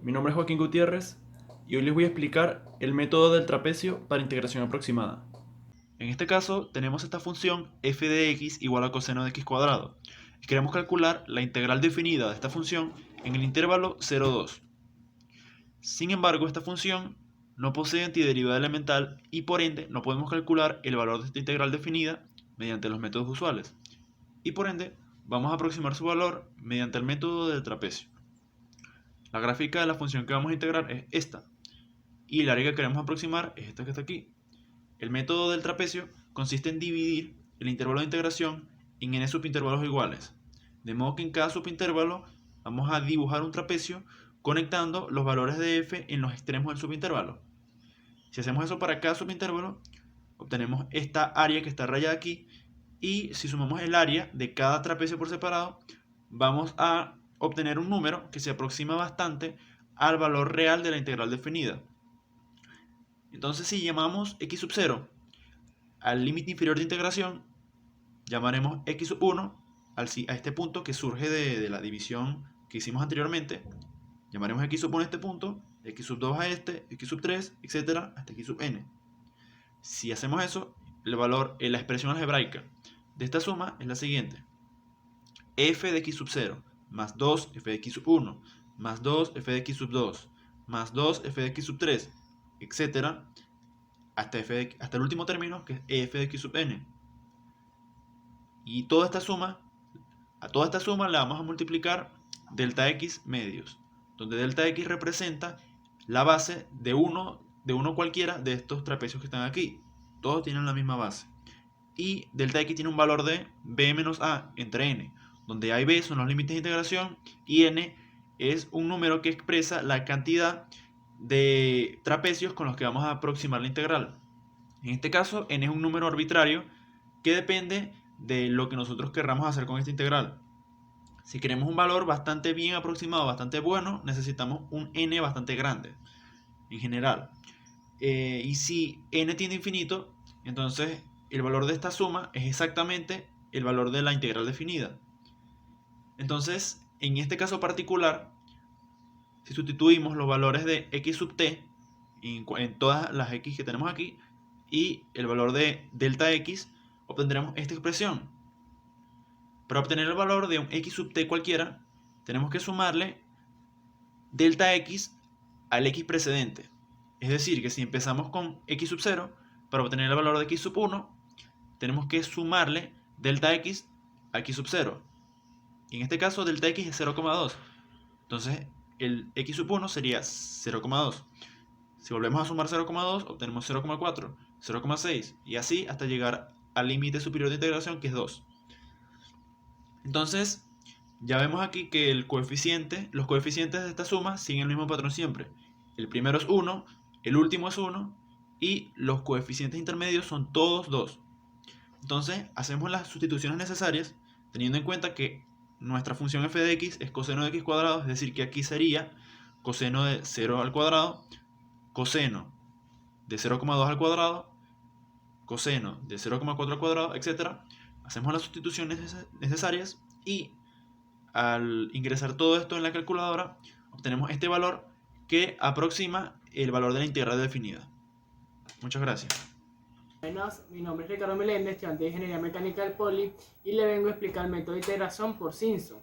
Mi nombre es Joaquín Gutiérrez y hoy les voy a explicar el método del trapecio para integración aproximada. En este caso tenemos esta función f de x igual a coseno de x cuadrado y queremos calcular la integral definida de esta función en el intervalo 0,2. Sin embargo, esta función no posee antiderivada elemental y por ende no podemos calcular el valor de esta integral definida mediante los métodos usuales. Y por ende vamos a aproximar su valor mediante el método del trapecio. La gráfica de la función que vamos a integrar es esta, y el área que queremos aproximar es esta que está aquí. El método del trapecio consiste en dividir el intervalo de integración en n subintervalos iguales, de modo que en cada subintervalo vamos a dibujar un trapecio conectando los valores de f en los extremos del subintervalo. Si hacemos eso para cada subintervalo, obtenemos esta área que está rayada aquí, y si sumamos el área de cada trapecio por separado, vamos a obtener un número que se aproxima bastante al valor real de la integral definida. Entonces, si llamamos x sub 0 al límite inferior de integración, llamaremos x sub 1 a este punto que surge de la división que hicimos anteriormente. Llamaremos x sub 1 a este punto, x sub 2 a este, x sub 3, etc. hasta x sub n. Si hacemos eso, el valor en la expresión algebraica de esta suma es la siguiente: f de x sub 0 más 2 f de x sub 1 más 2 f de x sub 2 más 2 f de x sub 3, etc. hasta el último término, que es f de x sub n. Y a toda esta suma la vamos a multiplicar delta x medios, donde delta x representa la base de uno cualquiera de estos trapecios que están aquí. Todos tienen la misma base. Y delta x tiene un valor de b menos a entre n, donde a y b son los límites de integración y n es un número que expresa la cantidad de trapecios con los que vamos a aproximar la integral. En este caso, n es un número arbitrario que depende de lo que nosotros querramos hacer con esta integral. Si queremos un valor bastante bien aproximado, bastante bueno, necesitamos un n bastante grande, en general. Y si n tiende a infinito, entonces el valor de esta suma es exactamente el valor de la integral definida. Entonces, en este caso particular, si sustituimos los valores de x sub t en todas las x que tenemos aquí y el valor de delta x, obtendremos esta expresión. Para obtener el valor de un x sub t cualquiera, tenemos que sumarle delta x al x precedente. Es decir, que si empezamos con x sub 0, para obtener el valor de x sub 1, tenemos que sumarle delta x a x sub 0. Y en este caso, delta x es 0,2. Entonces, el x sub 1 sería 0,2. Si volvemos a sumar 0,2, obtenemos 0,4, 0,6 y así hasta llegar al límite superior de integración, que es 2. Entonces, ya vemos aquí que los coeficientes de esta suma siguen el mismo patrón siempre. El primero es 1, el último es 1 y los coeficientes intermedios son todos 2. Entonces, hacemos las sustituciones necesarias teniendo en cuenta que nuestra función f de x es coseno de x cuadrado, es decir, que aquí sería coseno de 0 al cuadrado, coseno de 0,2 al cuadrado, coseno de 0,4 al cuadrado, etc. Hacemos las sustituciones necesarias y al ingresar todo esto en la calculadora, obtenemos este valor que aproxima el valor de la integral definida. Muchas gracias. Buenas, mi nombre es Ricardo Meléndez, estudiante de Ingeniería Mecánica del Poli, y le vengo a explicar el método de integración por Simpson,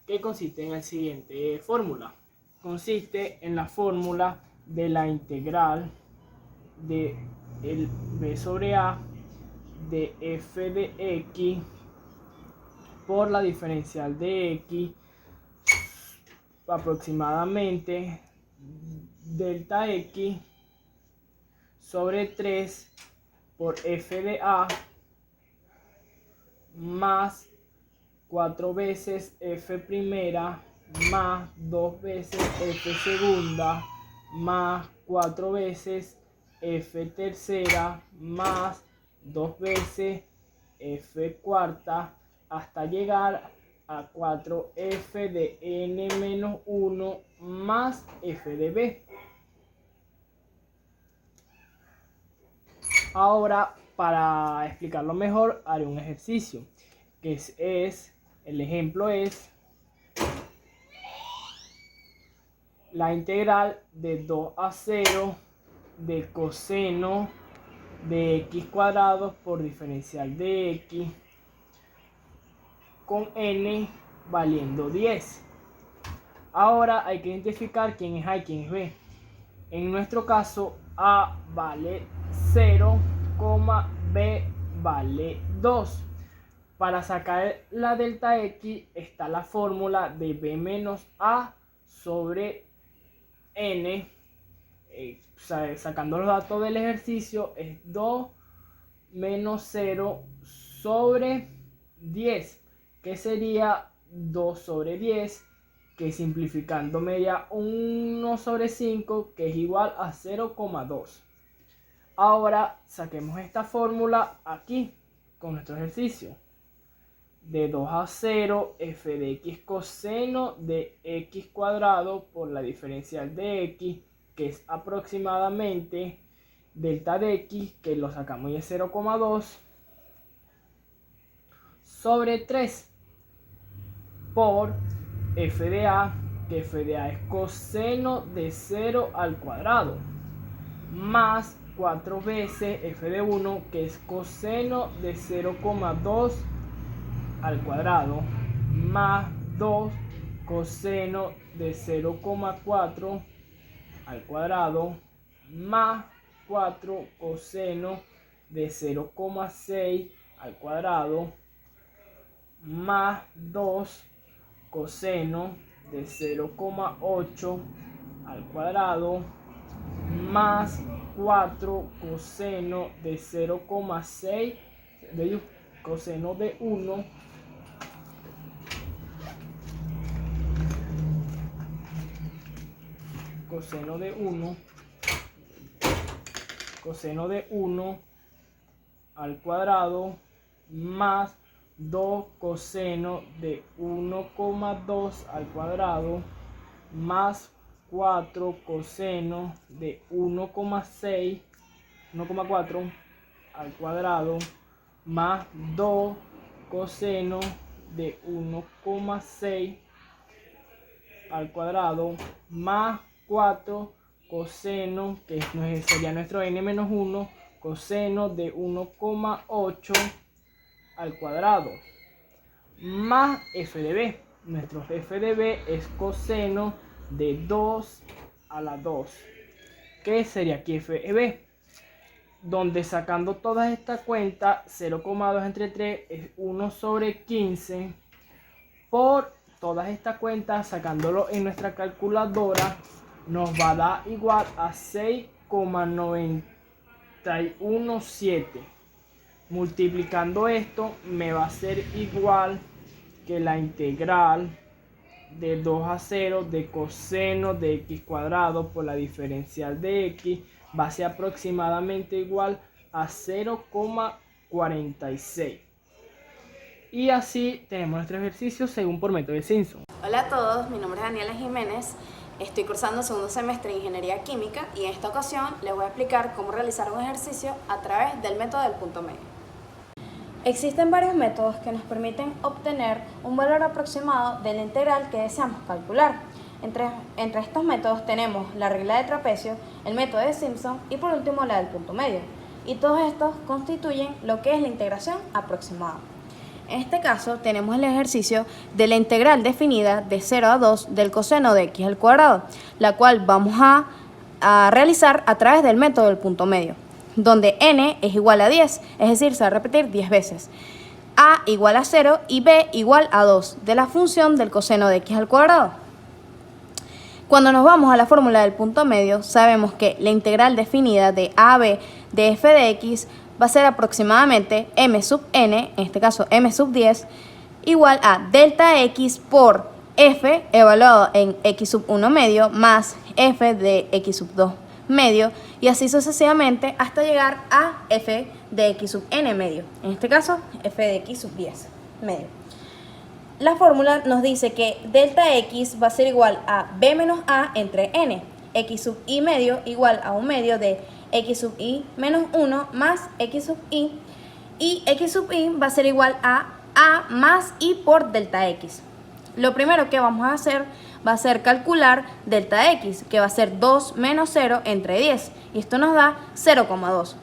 que consiste en la siguiente fórmula. Consiste en la fórmula de la integral de el b sobre a de f de x por la diferencial de x aproximadamente delta x sobre 3 por f de a más 4 veces f primera más 2 veces f segunda más 4 veces f tercera más 2 veces f cuarta hasta llegar a 4f de n menos 1 más f de b. Ahora, para explicarlo mejor, haré un ejercicio, que el ejemplo es la integral de 2 a 0 de coseno de x cuadrado por diferencial de x con n valiendo 10. Ahora hay que identificar quién es A y quién es B. En nuestro caso, A vale 0, B vale 2. Para sacar la delta x está la fórmula de b menos a sobre n. Sacando los datos del ejercicio es 2 menos 0 sobre 10, que sería 2 sobre 10, que simplificando me da 1 sobre 5, que es igual a 0,2. Ahora saquemos esta fórmula aquí con nuestro ejercicio. De 2 a 0 f de x coseno de x cuadrado por la diferencial de x, que es aproximadamente delta de x, que lo sacamos y es 0,2, sobre 3 por f de a, que f de a es coseno de 0 al cuadrado, más 4 veces f de 1, que es coseno de 0,2 al cuadrado, más 2 coseno de 0,4 al cuadrado, más 4 coseno de 0,6 al cuadrado, más 2 coseno de 0,8 al cuadrado, más 4 coseno de 0,6 de coseno de 1 coseno de 1 al cuadrado, más 2 coseno de 1,2 al cuadrado, más 4 coseno de 1,4 al cuadrado, más 2 coseno de 1,6 al cuadrado, más 4 coseno, que sería nuestro n-1, coseno de 1,8 al cuadrado, más f de b. Nuestro f de b es coseno de 2 a la 2, que sería aquí f de b, donde sacando todas estas cuentas, 0,2 entre 3 es 1 sobre 15, por todas estas cuentas, sacándolo en nuestra calculadora, nos va a dar igual a 6,917. Multiplicando esto me va a ser igual que la integral de 2 a 0 de coseno de x cuadrado por la diferencial de x va a ser aproximadamente igual a 0,46. Y así tenemos nuestro ejercicio según por método de Simpson. Hola a todos, mi nombre es Daniela Jiménez, estoy cursando segundo semestre de Ingeniería Química y en esta ocasión les voy a explicar cómo realizar un ejercicio a través del método del punto medio. Existen varios métodos que nos permiten obtener un valor aproximado de la integral que deseamos calcular. Entre estos métodos tenemos la regla de trapecio, el método de Simpson y por último la del punto medio. Y todos estos constituyen lo que es la integración aproximada. En este caso tenemos el ejercicio de la integral definida de 0 a 2 del coseno de x al cuadrado, la cual vamos a realizar a través del método del punto medio, donde n es igual a 10, es decir, se va a repetir 10 veces, a igual a 0 y b igual a 2 de la función del coseno de x al cuadrado. Cuando nos vamos a la fórmula del punto medio, sabemos que la integral definida de a a b de f de x va a ser aproximadamente m sub n, en este caso m sub 10, igual a delta x por f evaluado en x sub 1 medio más f de x sub 2 medio y así sucesivamente hasta llegar a f de x sub n medio, en este caso f de x sub 10 medio. La fórmula nos dice que delta x va a ser igual a b menos a entre n, x sub i medio igual a un medio de x sub i menos 1 más x sub i, y x sub i va a ser igual a más i por delta x. Lo primero que vamos a hacer va a ser calcular delta x, que va a ser 2 menos 0 entre 10. Y esto nos da 0,2.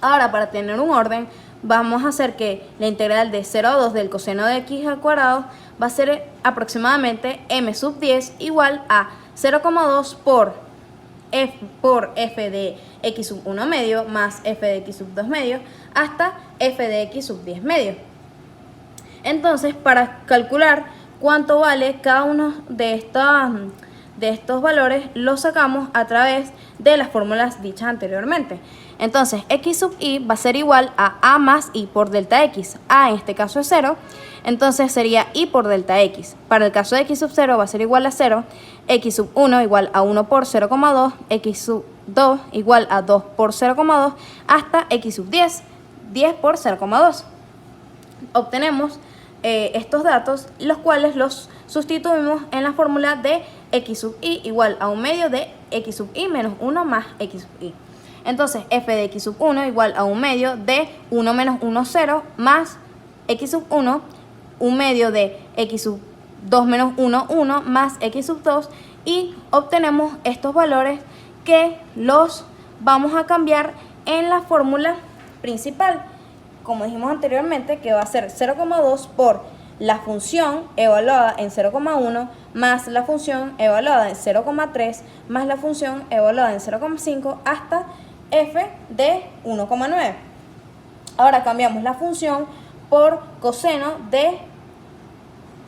Ahora, para tener un orden, vamos a hacer que la integral de 0 a 2 del coseno de x al cuadrado va a ser aproximadamente m sub 10 igual a 0,2 por f de x sub 1 medio más f de x sub 2 medio hasta f de x sub 10 medio. Entonces, para calcular cuánto vale cada uno de estos valores, lo sacamos a través de las fórmulas dichas anteriormente. Entonces, x sub i va a ser igual a más i por delta x. A en este caso es 0, entonces sería i por delta x. Para el caso de x sub 0 va a ser igual a 0, x sub 1 igual a 1 por 0,2, x sub 2 igual a 2 por 0,2, hasta x sub 10, 10 por 0,2. Obtenemos estos datos, los cuales los sustituimos en la fórmula de x sub i igual a un medio de x sub i menos 1 más x sub i. Entonces, f de x sub 1 igual a un medio de 1 menos 1, 0, más x sub 1, un medio de x sub 2 menos 1, 1, más x sub 2, y obtenemos estos valores que los vamos a cambiar en la fórmula principal, como dijimos anteriormente, que va a ser 0,2 por la función evaluada en 0,1 más la función evaluada en 0,3 más la función evaluada en 0,5 hasta f de 1,9. Ahora cambiamos la función por coseno de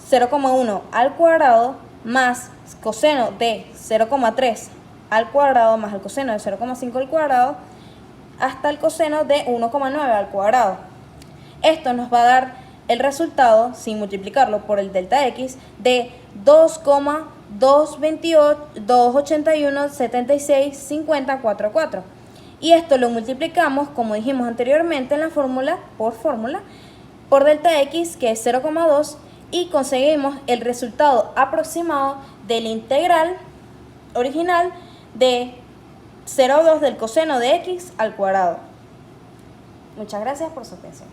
0,1 al cuadrado más coseno de 0,3 al cuadrado más el coseno de 0,5 al cuadrado hasta el coseno de 1,9 al cuadrado. Esto nos va a dar el resultado, sin multiplicarlo por el delta x, de 2,281,76,50,44. Y esto lo multiplicamos, como dijimos anteriormente en la fórmula, por delta x, que es 0,2, y conseguimos el resultado aproximado de la integral original de 0,2 del coseno de x al cuadrado. Muchas gracias por su atención.